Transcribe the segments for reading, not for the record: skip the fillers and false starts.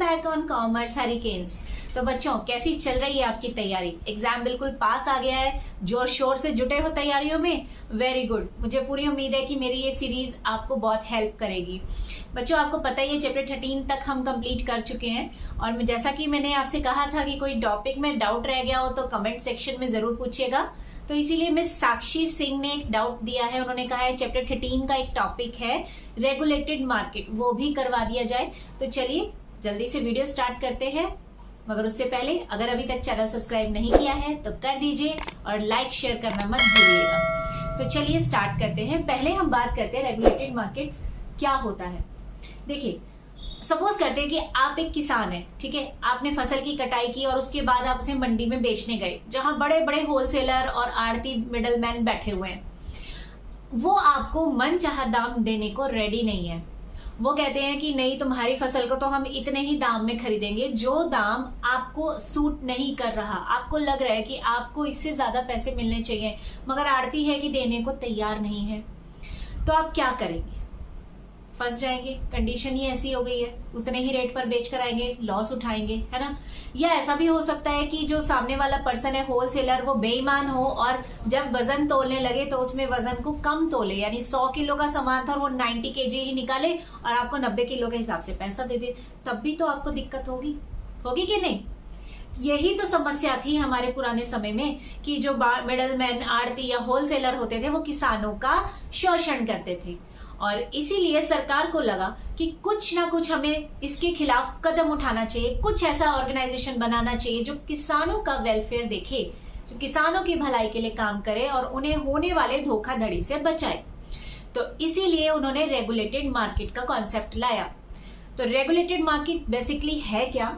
Back on commerce hurricanes. तो बच्चों कैसी चल रही है आपकी तैयारी? एग्जाम बिल्कुल पास आ गया है, जोर शोर से जुटे हो तैयारियों में? Very good. मुझे पूरी उम्मीद है कि मेरी ये सीरीज आपको बहुत हेल्प करेगी। बच्चों आपको पता ही है चैप्टर 13 तक हम कंप्लीट कर चुके हैं, और जैसा कि मैंने आपसे कहा था कि कोई टॉपिक में डाउट रह गया हो तो कमेंट सेक्शन में जरूर पूछिएगा। तो इसीलिए मिस साक्षी सिंह ने एक डाउट दिया है, उन्होंने कहा है चैप्टर 13 का एक टॉपिक है रेगुलेटेड मार्केट, वो भी करवा दिया जाए। तो चलिए जल्दी से वीडियो स्टार्ट करते हैं, मगर उससे पहले अगर अभी तक चैनल सब्सक्राइब नहीं किया है तो कर दीजिए और लाइक शेयर करना मत भूलिएगा। तो चलिए स्टार्ट करते हैं। पहले हम बात करते हैं रेगुलेटेड मार्केट्स क्या होता है। देखिए सपोज करते हैं कि आप एक किसान हैं, ठीक है, आपने फसल की कटाई की और उसके बाद आप उसे मंडी में बेचने गए, जहां बड़े बड़े होलसेलर और आड़ती मिडलमैन बैठे हुए हैं। वो आपको मनचाहा दाम देने को रेडी नहीं है। वो कहते हैं कि नहीं, तुम्हारी फसल को तो हम इतने ही दाम में खरीदेंगे, जो दाम आपको सूट नहीं कर रहा, आपको लग रहा है कि आपको इससे ज्यादा पैसे मिलने चाहिए, मगर आड़ती है कि देने को तैयार नहीं है। तो आप क्या करेंगे? फंस जाएंगे। कंडीशन ही ऐसी हो गई है, उतने ही रेट पर बेच कर आएंगे, लॉस उठाएंगे, है ना। या ऐसा भी हो सकता है कि जो सामने वाला पर्सन है होलसेलर, वो बेईमान हो और जब वजन तोलने लगे तो उसमें वजन को कम तोले, यानी 100 किलो का सामान था और वो 90 kg ही निकाले और आपको 90 किलो के हिसाब से पैसा दे दे, तब भी तो आपको दिक्कत होगी कि नहीं? यही तो समस्या थी हमारे पुराने समय में कि जो मिडलमैन, आड़ती या होलसेलर होते थे वो किसानों का शोषण करते थे, और इसीलिए सरकार को लगा कि कुछ ना कुछ हमें इसके खिलाफ कदम उठाना चाहिए, कुछ ऐसा ऑर्गेनाइजेशन बनाना चाहिए जो किसानों का वेलफेयर देखे, जो किसानों की भलाई के लिए काम करे और उन्हें होने वाले धोखाधड़ी से बचाए। तो इसीलिए उन्होंने रेगुलेटेड मार्केट का कॉन्सेप्ट लाया। तो रेगुलेटेड मार्केट बेसिकली है क्या?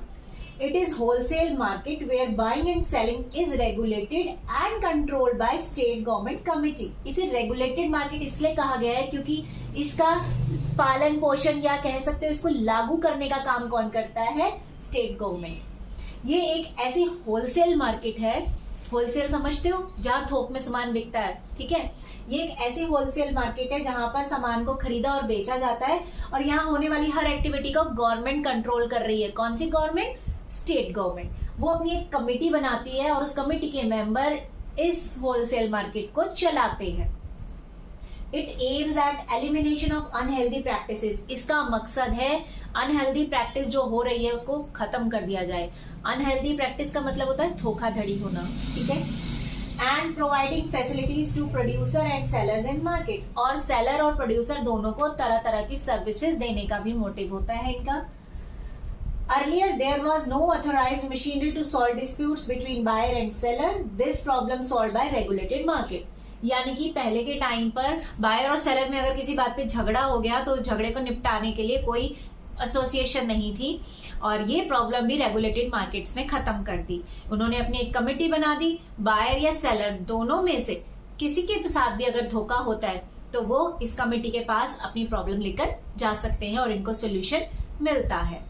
It is wholesale market where buying and selling is regulated and controlled by state government committee. इसे regulated market इसलिए कहा गया है क्योंकि इसका पालन पोषण या कह सकते हो इसको लागू करने का काम कौन करता है? State government. ये एक ऐसी होलसेल मार्केट है, होलसेल समझते हो, जहां थोक में सामान बिकता है, ठीक है। ये एक ऐसी होलसेल मार्केट है जहां पर सामान को खरीदा और बेचा जाता है, और यहाँ होने वाली हर एक्टिविटी को गवर्नमेंट कंट्रोल कर रही है। कौन सी गवर्नमेंट? State government. वो अपनी एक कमेटी बनाती है और उस कमेटी के मेंबर इस होलसेल मार्केट को चलाते हैं। It aims at elimination of unhealthy practices. इसका मकसद है अनहेल्दी प्रैक्टिस जो हो रही है उसको खत्म कर दिया जाए। अनहेल्दी प्रैक्टिस का मतलब होता है धोखाधड़ी होना, ठीक है। And providing facilities to producer and sellers in market. और सेलर और प्रोड्यूसर दोनों को तरह तरह की सर्विसेज देने का भी मोटिव होता है इनका। Earlier, there was no authorized machinery to solve disputes between buyer and seller. This problem solved by regulated market. यानी कि पहले के टाइम पर बायर और सेलर में अगर किसी बात पे झगड़ा हो गया तो उस झगड़े को निपटाने के लिए कोई एसोसिएशन नहीं थी, और ये प्रॉब्लम भी रेगुलेटेड मार्केट्स ने खत्म कर दी। उन्होंने अपनी एक कमेटी बना दी, बायर या सेलर दोनों में से किसी के साथ भी अगर धोखा होता है तो वो इस कमेटी के पास अपनी प्रॉब्लम लेकर जा सकते हैं और इनको सोल्यूशन मिलता है।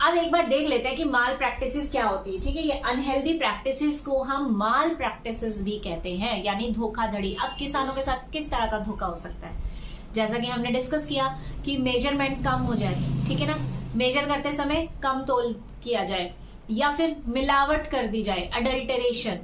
अब एक बार देख लेते हैं कि माल प्रैक्टिसेस क्या होती है, ठीक है। ये अनहेल्दी प्रैक्टिसेस को हम माल प्रैक्टिसेस भी कहते हैं, यानी धोखाधड़ी। अब किसानों के साथ किस तरह का धोखा हो सकता है? जैसा कि हमने डिस्कस किया कि मेजरमेंट कम हो जाए, ठीक है ना, मेजर करते समय कम तोल किया जाए, या फिर मिलावट कर दी जाए, अडल्टरेशन।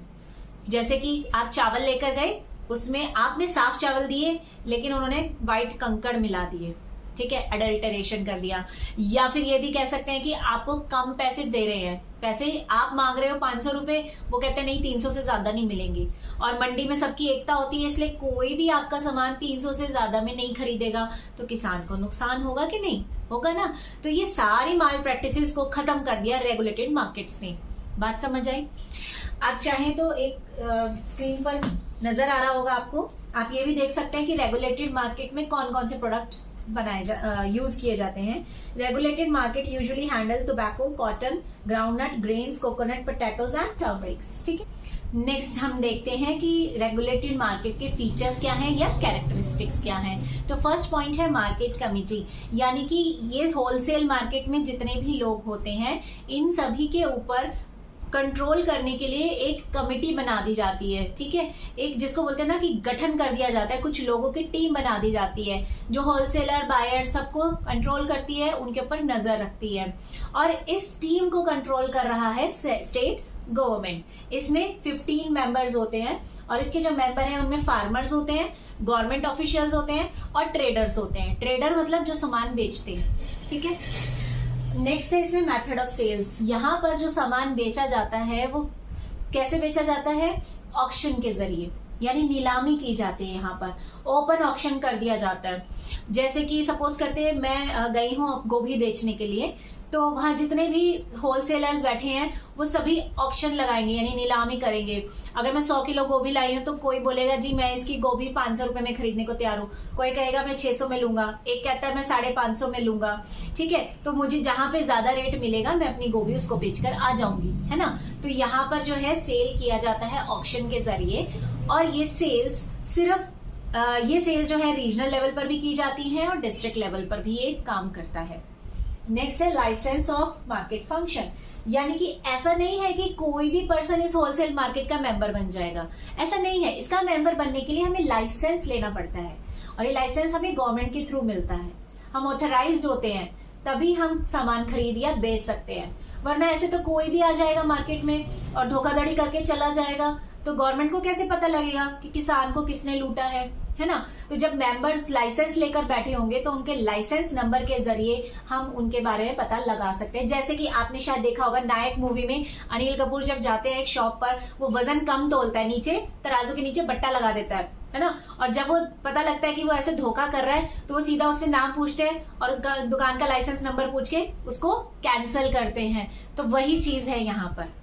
जैसे कि आप चावल लेकर गए, उसमें आपने साफ चावल दिए लेकिन उन्होंने व्हाइट कंकड़ मिला दिए, ठीक है, अडल्टरेशन कर दिया। या फिर ये भी कह सकते हैं कि आपको कम पैसे दे रहे हैं, पैसे आप मांग रहे हो 500 रुपए, वो कहते हैं नहीं 300 से ज्यादा नहीं मिलेंगे, और मंडी में सबकी एकता होती है इसलिए कोई भी आपका सामान 300 से ज्यादा में नहीं खरीदेगा, तो किसान को नुकसान होगा कि नहीं होगा ना। तो ये सारी माल प्रैक्टिसेस को खत्म कर दिया रेगुलेटेड मार्केट्स ने। बात समझ आई? आप चाहें तो एक स्क्रीन पर नजर आ रहा होगा आपको, आप ये भी देख सकते हैं कि रेगुलेटेड मार्केट में कौन कौन से प्रोडक्ट यूज किए जाते हैं। Regulated market usually handle tobacco, cotton, groundnut, grains, coconut, potatoes and turmerics, ठीक है। नेक्स्ट हम देखते हैं कि रेगुलेटेड मार्केट के फीचर्स क्या हैं या कैरेक्टरिस्टिक्स क्या हैं। तो फर्स्ट पॉइंट है मार्केट कमिटी, यानी कि ये होलसेल मार्केट में जितने भी लोग होते हैं इन सभी के ऊपर कंट्रोल करने के लिए एक कमेटी बना दी जाती है, ठीक है, एक जिसको बोलते हैं ना कि गठन कर दिया जाता है, कुछ लोगों की टीम बना दी जाती है जो होलसेलर बायर सबको कंट्रोल करती है, उनके ऊपर नजर रखती है। और इस टीम को कंट्रोल कर रहा है स्टेट गवर्नमेंट। इसमें 15 मेंबर्स होते हैं और इसके जो मेंबर हैं उनमें फार्मर्स होते हैं, गवर्नमेंट ऑफिशियल्स होते हैं और ट्रेडर्स होते हैं। ट्रेडर मतलब जो सामान बेचते हैं, ठीक है। नेक्स्ट है इसमें मेथड ऑफ सेल्स। यहाँ पर जो सामान बेचा जाता है वो कैसे बेचा जाता है? ऑक्शन के जरिए, यानी नीलामी की जाती है। यहाँ पर ओपन ऑक्शन कर दिया जाता है। जैसे कि सपोज करते हैं मैं गई हूँ गोभी बेचने के लिए, तो वहां जितने भी होलसेलर्स बैठे हैं वो सभी ऑक्शन लगाएंगे, यानी नीलामी करेंगे। अगर मैं 100 किलो गोभी लाई हूं तो कोई बोलेगा जी मैं इसकी गोभी 500 रुपए में खरीदने को तैयार हूँ, कोई कहेगा मैं 600 में लूंगा, एक कहता है मैं 550 में लूंगा, ठीक है। तो मुझे जहां पे ज्यादा रेट मिलेगा मैं अपनी गोभी उसको बेचकर आ जाऊंगी, है ना। तो यहाँ पर जो है सेल किया जाता है ऑक्शन के जरिए। और ये सेल्स सिर्फ ये सेल जो है रीजनल लेवल पर भी की जाती है और डिस्ट्रिक्ट लेवल पर भी ये काम करता है। नेक्स्ट है लाइसेंस ऑफ मार्केट फंक्शन, यानी कि ऐसा नहीं है कि कोई भी पर्सन इस होलसेल मार्केट का मेंबर बन जाएगा, ऐसा नहीं है। इसका मेंबर बनने के लिए हमें लाइसेंस लेना पड़ता है और ये लाइसेंस हमें गवर्नमेंट के थ्रू मिलता है। हम ऑथराइज्ड होते हैं तभी हम सामान खरीद या बेच सकते हैं, वरना ऐसे तो कोई भी आ जाएगा मार्केट में और धोखाधड़ी करके चला जाएगा, तो गवर्नमेंट को कैसे पता लगेगा कि किसान को किसने लूटा है ना। तो जब मेंबर्स लाइसेंस लेकर बैठे होंगे तो उनके लाइसेंस नंबर के जरिए हम उनके बारे में पता लगा सकते हैं। जैसे कि आपने शायद देखा होगा नायक मूवी में अनिल कपूर जब जाते हैं एक शॉप पर, वो वजन कम तोलता है, नीचे तराजू के नीचे बट्टा लगा देता है ना। और जब वो पता लगता है कि वो ऐसे धोखा कर रहा है तो वो सीधा उससे नाम पूछते हैं और दुकान का लाइसेंस नंबर पूछ के उसको कैंसिल करते हैं। तो वही चीज है यहाँ पर,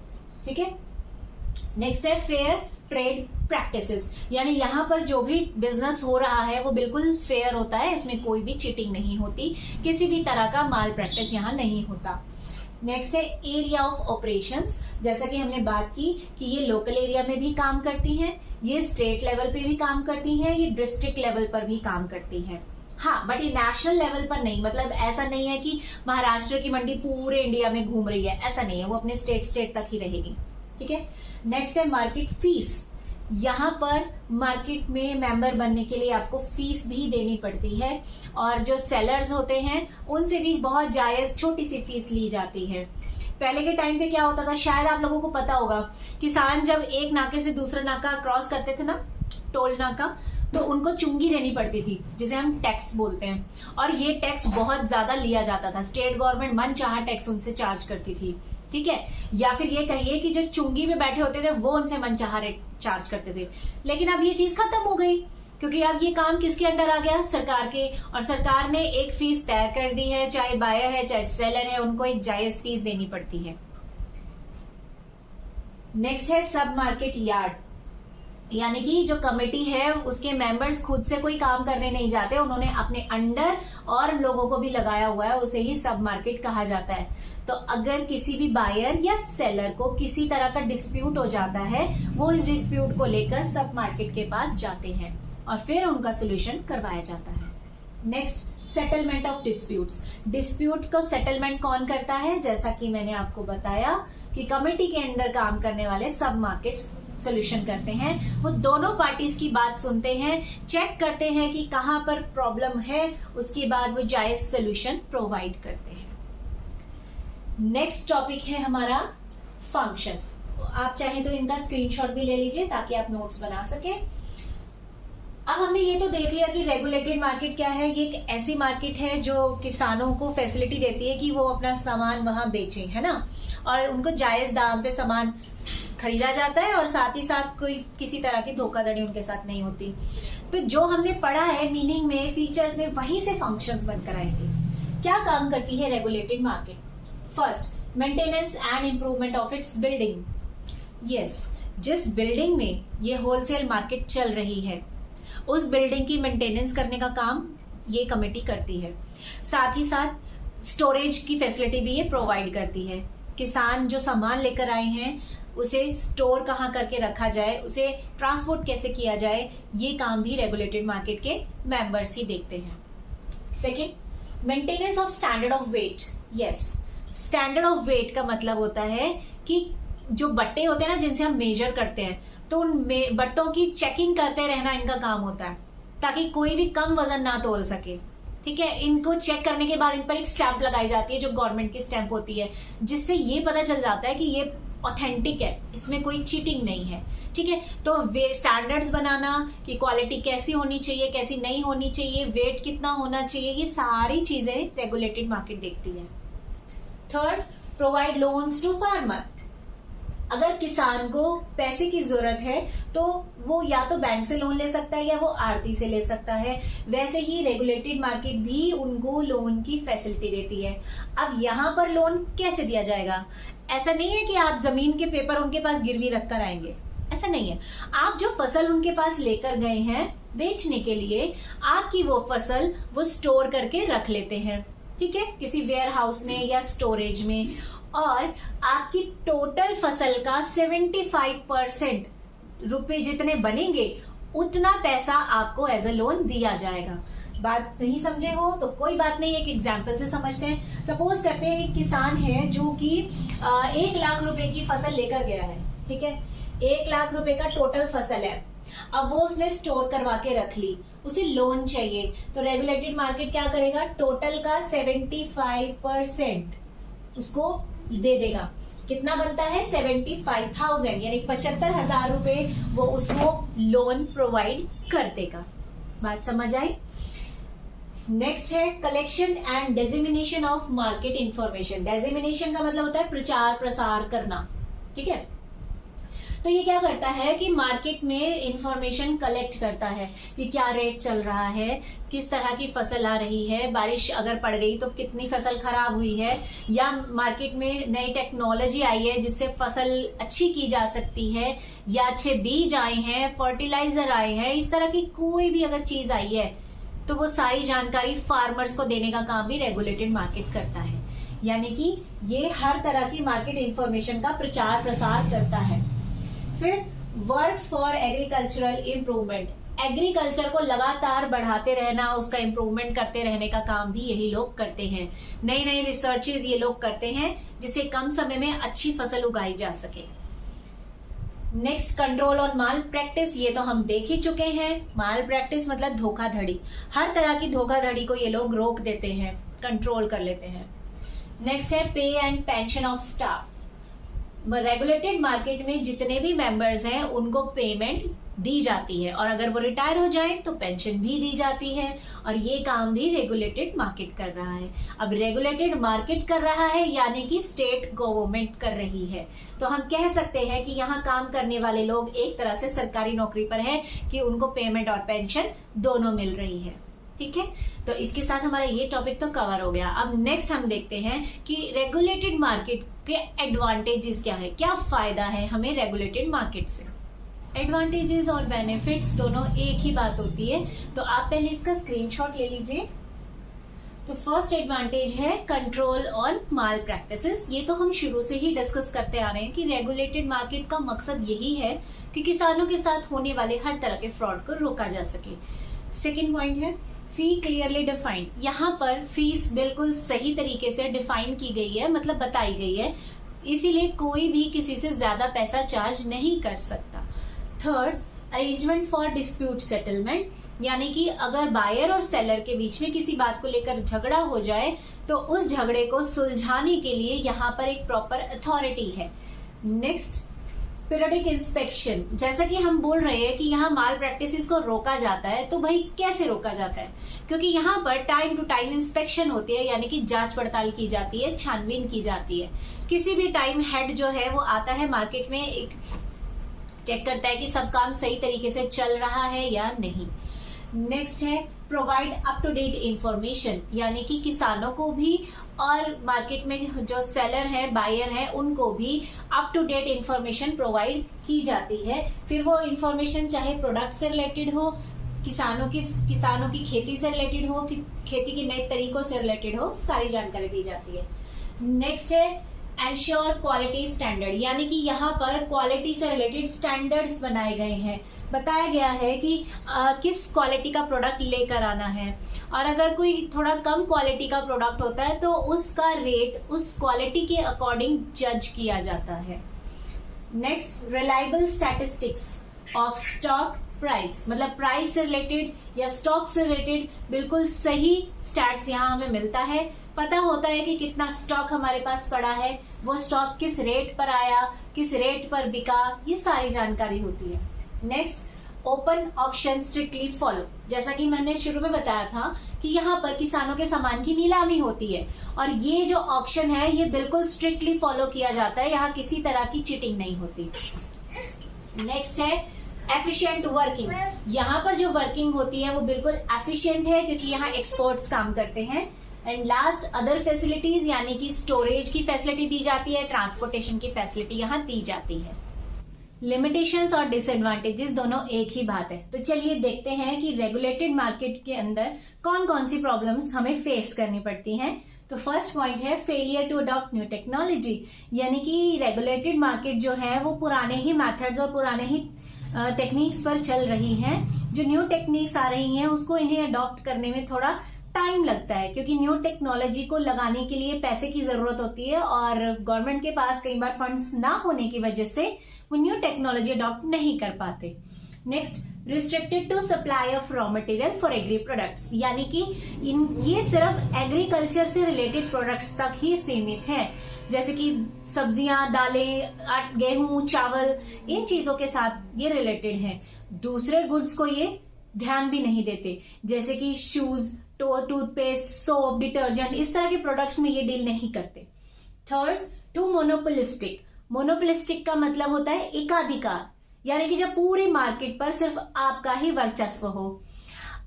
ठीक है। नेक्स्ट है फेयर ट्रेड प्रैक्टिसेस, यानी यहाँ पर जो भी बिजनेस हो रहा है वो बिल्कुल फेयर होता है, इसमें कोई भी चीटिंग नहीं होती, किसी भी तरह का माल प्रैक्टिस यहाँ नहीं होता। नेक्स्ट है एरिया ऑफ ऑपरेशंस, जैसा कि हमने बात की कि ये लोकल एरिया में भी काम करती हैं, ये स्टेट लेवल पे भी काम करती हैं, ये डिस्ट्रिक्ट लेवल पर भी काम करती हैं। हाँ, बट ये नेशनल लेवल पर नहीं, मतलब ऐसा नहीं है कि महाराष्ट्र की मंडी पूरे इंडिया में घूम रही है, ऐसा नहीं है, वो अपने स्टेट तक ही रहेगी, ठीक है। नेक्स्ट है मार्केट फीस। यहाँ पर मार्केट में मेंबर बनने के लिए आपको फीस भी देनी पड़ती है और जो सेलर्स होते हैं उनसे भी बहुत जायज छोटी सी फीस ली जाती है। पहले के टाइम पे क्या होता था, शायद आप लोगों को पता होगा, किसान जब एक नाके से दूसरा नाका क्रॉस करते थे ना, टोल नाका, तो उनको चुंगी देनी पड़ती थी जिसे हम टैक्स बोलते हैं, और ये टैक्स बहुत ज्यादा लिया जाता था। स्टेट गवर्नमेंट मनचाहा टैक्स उनसे चार्ज करती थी, ठीक है। या फिर ये कहिए कि जो चुंगी में बैठे होते थे वो उनसे मनचाहा रेट चार्ज करते थे। लेकिन अब ये चीज खत्म हो गई क्योंकि अब ये काम किसके अंडर आ गया? सरकार के। और सरकार ने एक फीस तय कर दी है, चाहे बायर है चाहे सेलर है, उनको एक जायज फीस देनी पड़ती है। नेक्स्ट है सब मार्केट यार्ड, यानी कि जो कमेटी है उसके मेंबर्स खुद से कोई काम करने नहीं जाते, उन्होंने अपने अंडर और लोगों को भी लगाया हुआ है, उसे ही सब मार्केट कहा जाता है। तो अगर किसी भी बायर या सेलर को किसी तरह का डिस्प्यूट हो जाता है, वो इस डिस्प्यूट को लेकर सब मार्केट के पास जाते हैं और फिर उनका सोल्यूशन करवाया जाता है। Next, settlement of disputes. Dispute को सेटलमेंट कौन करता है? जैसा कि मैंने आपको बताया कि कमेटी के अंडर काम करने वाले सब मार्केट सोल्यूशन करते हैं। वो दोनों पार्टीज की बात सुनते हैं, चेक करते हैं कि कहां पर प्रॉब्लम है, उसके बाद वो जायज सोल्यूशन प्रोवाइड करते हैं। नेक्स्ट टॉपिक है हमारा फंक्शंस। आप चाहें तो इनका स्क्रीनशॉट भी ले लीजिए ताकि आप नोट्स बना सके। अब हमने ये तो देख लिया कि रेगुलेटेड मार्केट क्या है। ये एक ऐसी मार्केट है जो किसानों को फैसिलिटी देती है कि वो अपना सामान वहां बेचें, है ना, और उनको जायज दाम पे सामान खरीदा जाता है और साथ ही साथ कोई किसी तरह की धोखाधड़ी उनके साथ नहीं होती। तो जो हमने पढ़ा है मीनिंग में, फीचर्स में, वहीं से फंक्शंस बनकर आएंगे। क्या काम करती है regulated market? First, maintenance and improvement of its building. Yes, जिस बिल्डिंग में ये होलसेल मार्केट चल रही है उस बिल्डिंग की मेंटेनेंस करने का काम ये कमेटी करती है। साथ ही साथ स्टोरेज की फैसिलिटी भी ये प्रोवाइड करती है। किसान जो सामान लेकर आए हैं उसे स्टोर कहाँ करके रखा जाए, उसे ट्रांसपोर्ट कैसे किया जाए, ये काम भी रेगुलेटेड मार्केट के मेंबर्स ही देखते हैं। Second, maintenance of standard of weight. Yes, standard of weight का मतलब होता है कि जो बट्टे होते हैं ना जिनसे हम मेजर करते हैं, तो उन बट्टों की चेकिंग करते रहना इनका काम होता है, ताकि कोई भी कम वजन ना तोल सके। ठीक है, इनको चेक करने के बाद इन पर एक स्टैंप लगाई जाती है जो गवर्नमेंट की स्टैंप होती है, जिससे ये पता चल जाता है कि ये ऑथेंटिक है, इसमें कोई चीटिंग नहीं है। ठीक है, तो वे स्टैंडर्ड्स बनाना कि क्वालिटी कैसी होनी चाहिए, कैसी नहीं होनी चाहिए, वेट कितना होना चाहिए, ये सारी चीजें रेगुलेटेड मार्केट देखती है। Third, provide loans to farmer. अगर किसान को पैसे की जरूरत है तो वो या तो बैंक से लोन ले सकता है या वो आड़ती से ले सकता है। वैसे ही रेगुलेटेड मार्केट भी उनको लोन की फैसिलिटी देती है। अब यहाँ पर लोन कैसे दिया जाएगा? ऐसा नहीं है कि आप जमीन के पेपर उनके पास गिरवी रखकर आएंगे, ऐसा नहीं है। आप जो फसल उनके पास लेकर गए हैं बेचने के लिए, आपकी वो फसल वो स्टोर करके रख लेते हैं, ठीक है, किसी वेयर हाउस में या स्टोरेज में, और आपकी टोटल फसल का 75% रुपए जितने बनेंगे उतना पैसा आपको एज अ लोन दिया जाएगा। बात नहीं समझे हो तो कोई बात नहीं, एक एग्जाम्पल से समझते हैं। सपोज करते हैं एक किसान है जो कि 1 लाख रुपए की फसल लेकर गया है, ठीक है, 1 लाख रुपए का टोटल फसल है। अब वो उसने स्टोर करवा के रख ली, उसे लोन चाहिए, तो रेगुलेटेड मार्केट क्या करेगा? टोटल का 75% उसको दे देगा। कितना बनता है? 75,000, यानी 75,000 रुपए वो उसको लोन प्रोवाइड कर देगा। बात समझ आई? नेक्स्ट है collection and dissemination of market information. Dissemination का मतलब होता है प्रचार प्रसार करना, ठीक है। तो ये क्या करता है कि मार्केट में इंफॉर्मेशन कलेक्ट करता है कि क्या रेट चल रहा है, किस तरह की फसल आ रही है, बारिश अगर पड़ गई तो कितनी फसल खराब हुई है, या मार्केट में नई टेक्नोलॉजी आई है जिससे फसल अच्छी की जा सकती है, या अच्छे बीज आए हैं, फर्टिलाइजर आए हैं, इस तरह की कोई भी अगर चीज आई है तो वो सारी जानकारी फार्मर्स को देने का काम भी रेगुलेटेड मार्केट करता है। यानी कि ये हर तरह की मार्केट इंफॉर्मेशन का प्रचार प्रसार करता है। फिर works for agricultural improvement. Agriculture को लगातार बढ़ाते रहना, उसका इम्प्रूवमेंट करते रहने का काम भी यही लोग करते हैं। नई नई रिसर्चेज ये लोग करते हैं जिससे कम समय में अच्छी फसल उगाई जा सके। Next, control on mall practice. ये तो हम देख ही चुके हैं। माल प्रैक्टिस मतलब धोखाधड़ी, हर तरह की धोखाधड़ी को ये लोग रोक देते हैं, कंट्रोल कर लेते हैं। नेक्स्ट है पे and pension of staff. Regulated market में जितने भी मेंबर्स हैं उनको पेमेंट दी जाती है, और अगर वो रिटायर हो जाए तो पेंशन भी दी जाती है, और ये काम भी रेगुलेटेड मार्केट कर रहा है। अब रेगुलेटेड मार्केट कर रहा है यानी कि स्टेट गवर्नमेंट कर रही है, तो हम कह सकते हैं कि यहाँ काम करने वाले लोग एक तरह से सरकारी नौकरी पर हैं कि उनको पेमेंट और पेंशन दोनों मिल रही है। ठीक है, तो इसके साथ हमारा ये टॉपिक तो कवर हो गया। अब नेक्स्ट हम देखते हैं कि रेगुलेटेड मार्केट के एडवांटेजेस क्या है, क्या फायदा है हमें रेगुलेटेड मार्केट से। एडवांटेजेस और बेनिफिट्स दोनों एक ही बात होती है, तो आप पहले इसका स्क्रीनशॉट ले लीजिए। तो फर्स्ट एडवांटेज है कंट्रोल ऑन माल प्रैक्टिसेस। ये तो हम शुरू से ही डिस्कस करते आ रहे हैं कि रेगुलेटेड मार्केट का मकसद यही है कि किसानों के साथ होने वाले हर तरह के फ्रॉड को रोका जा सके। सेकेंड पॉइंट है फी क्लियरली डिफाइंड। यहाँ पर फीस बिल्कुल सही तरीके से डिफाइन की गई है, मतलब बताई गई है, इसीलिए कोई भी किसी से ज्यादा पैसा चार्ज नहीं कर सकता। Third, arrangement for dispute settlement, यानी कि अगर बायर और सेलर के बीच में किसी बात को लेकर झगड़ा हो जाए तो उस झगड़े को सुलझाने के लिए यहाँ पर एक प्रॉपर अथॉरिटी है। Next, periodic inspection. जैसा कि हम बोल रहे हैं कि यहाँ माल प्रैक्टिसेस को रोका जाता है, तो भाई कैसे रोका जाता है? क्योंकि यहाँ पर टाइम टू टाइम इंस्पेक्शन होती है, यानी कि जांच पड़ताल की जाती है, छानबीन की जाती है। किसी भी टाइम हेड जो है वो आता है मार्केट में, एक चेक करता है कि सब काम सही तरीके से चल रहा है या नहीं। नेक्स्ट है provide up to date information, यानी कि किसानों को भी और मार्केट में जो सेलर है, बायर है, उनको भी up to date information provide की जाती है। फिर वो इंफॉर्मेशन चाहे प्रोडक्ट से रिलेटेड हो, किसानों की खेती से रिलेटेड हो, कि खेती के नए तरीकों से रिलेटेड हो, सारी जानकारी दी जाती है। नेक्स्ट है एंश्योर क्वालिटी स्टैंडर्ड, यानी कि यहाँ पर क्वालिटी से रिलेटेड स्टैंडर्ड्स बनाए गए हैं। बताया गया है कि किस क्वालिटी का प्रोडक्ट लेकर आना है, और अगर कोई थोड़ा कम क्वालिटी का प्रोडक्ट होता है तो उसका रेट उस क्वालिटी के अकॉर्डिंग जज किया जाता है। Next, reliable statistics of stock price, मतलब प्राइस से रिलेटेड या स्टॉक से रिलेटेड बिल्कुल सही स्टैट्स यहाँ हमें मिलता है। पता होता है कि कितना स्टॉक हमारे पास पड़ा है, वो स्टॉक किस रेट पर आया, किस रेट पर बिका, ये सारी जानकारी होती है। Next, open auction strictly follow. जैसा कि मैंने शुरू में बताया था कि यहाँ पर किसानों के सामान की नीलामी होती है और ये जो ऑक्शन है ये बिल्कुल स्ट्रिक्टली फॉलो किया जाता है, यहाँ किसी तरह की चीटिंग नहीं होती। नेक्स्ट है एफिशिएंट वर्किंग। यहाँ पर जो वर्किंग होती है वो बिल्कुल एफिशिएंट है क्योंकि यहाँ एक्सपर्ट्स काम करते हैं। एंड लास्ट, अदर फैसिलिटीज, यानी कि स्टोरेज की फैसिलिटी दी जाती है, ट्रांसपोर्टेशन की फैसिलिटी यहाँ दी जाती है। लिमिटेशंस और डिसएडवांटेजेस दोनों एक ही बात है। तो चलिए देखते हैं कि रेगुलेटेड मार्केट के अंदर कौन कौन सी प्रॉब्लम्स हमें फेस करनी पड़ती हैं। तो फर्स्ट पॉइंट है failure to adopt new technology, यानी कि रेगुलेटेड मार्केट जो है वो पुराने ही मेथड्स और पुराने ही टेक्निक्स पर चल रही हैं। जो न्यू टेक्निक्स आ रही हैं उसको इन्हें अडॉप्ट करने में थोड़ा टाइम लगता है क्योंकि न्यू टेक्नोलॉजी को लगाने के लिए पैसे की जरूरत होती है और गवर्नमेंट के पास कई बार फंड्स ना होने की वजह से वो न्यू टेक्नोलॉजी अडॉप्ट नहीं कर पाते। Next, restricted to supply of raw material for agri products, यानी कि ये सिर्फ एग्रीकल्चर से रिलेटेड प्रोडक्ट्स तक ही सीमित है, जैसे कि सब्जियां, दालें, गेहूं, चावल, इन चीजों के साथ ये रिलेटेड है। दूसरे गुड्स को ये ध्यान भी नहीं देते, जैसे कि शूज, टूथपेस्ट, सोप, डिटर्जेंट, इस तरह के प्रोडक्ट्स में ये डील नहीं करते। Third, to monopolistic. मोनोपोलिस्टिक का मतलब होता है एकाधिकार, यानी कि जब पूरी मार्केट पर सिर्फ आपका ही वर्चस्व हो।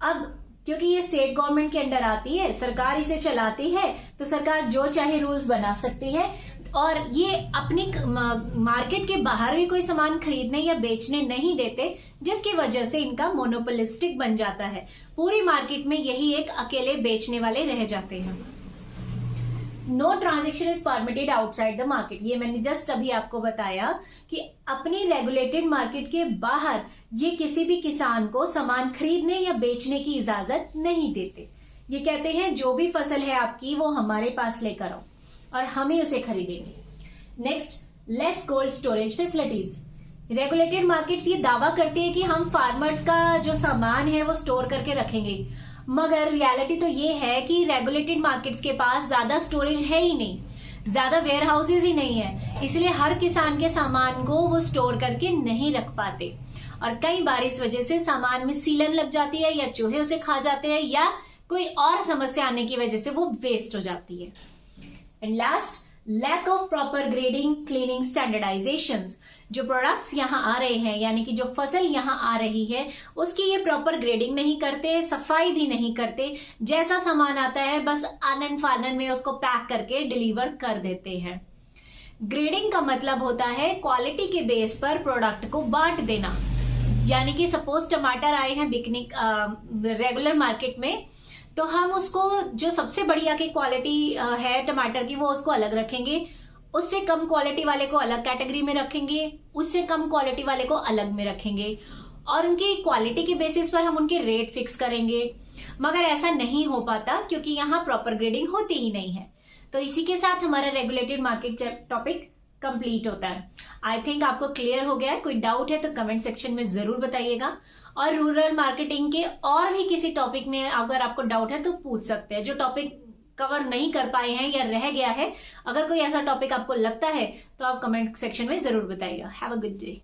अब क्योंकि ये स्टेट गवर्नमेंट के अंडर आती है, सरकार इसे चलाती है, तो सरकार जो चाहे रूल्स बना सकती है और ये अपनी मार्केट के बाहर भी कोई सामान खरीदने या बेचने नहीं देते, जिसकी वजह से इनका मोनोपोलिस्टिक बन जाता है। पूरी मार्केट में यही एक अकेले बेचने वाले रह जाते हैं। No transaction is permitted outside the market, ये मैंने जस्ट अभी आपको बताया कि अपनी रेगुलेटेड मार्केट के बाहर ये किसी भी किसान को सामान खरीदने या बेचने की इजाजत नहीं देते। ये कहते हैं जो भी फसल है आपकी वो हमारे पास लेकर आओ और हम ही उसे खरीदेंगे। Next, less cold storage facilities. Regulated markets ये दावा करते हैं कि हम फार्मर्स का जो सामान है वो स्टोर करके रखेंगे, मगर रियलिटी तो ये है कि रेगुलेटेड मार्केट्स के पास ज्यादा स्टोरेज है ही नहीं, ज्यादा वेयर हाउसेज ही नहीं है, इसलिए हर किसान के सामान को वो स्टोर करके नहीं रख पाते और कई बार इस वजह से सामान में सीलन लग जाती है या चूहे उसे खा जाते हैं या कोई और समस्या आने की वजह से वो वेस्ट हो जाती है। And last, lack of proper grading, cleaning, standardisation. जो प्रोडक्ट्स यहाँ आ रहे हैं, यानी कि जो फसल यहाँ आ रही है उसकी ये प्रॉपर ग्रेडिंग नहीं करते, सफाई भी नहीं करते, जैसा सामान आता है बस आनन फानन में उसको पैक करके डिलीवर कर देते हैं। ग्रेडिंग का मतलब होता है क्वालिटी के बेस पर प्रोडक्ट को बांट देना, यानी कि सपोज टमाटर आए हैं बिकने रेगुलर मार्केट में, तो हम उसको जो सबसे बढ़िया की क्वालिटी है टमाटर की वो उसको अलग रखेंगे, उससे कम क्वालिटी वाले को अलग कैटेगरी में रखेंगे, उससे कम क्वालिटी वाले को अलग में रखेंगे और उनकी क्वालिटी के बेसिस पर हम उनके रेट फिक्स करेंगे। मगर ऐसा नहीं हो पाता क्योंकि यहाँ प्रॉपर ग्रेडिंग होती ही नहीं है। तो इसी के साथ हमारा रेगुलेटेड मार्केट टॉपिक कंप्लीट होता है। आई थिंक आपको क्लियर हो गया है। कोई डाउट है तो कमेंट सेक्शन में जरूर बताइएगा और रूरल मार्केटिंग के और भी किसी टॉपिक में अगर आपको डाउट है तो पूछ सकते हैं। जो टॉपिक कवर नहीं कर पाए हैं या रह गया है, अगर कोई ऐसा टॉपिक आपको लगता है तो आप कमेंट सेक्शन में जरूर बताइएगा। Have a good day.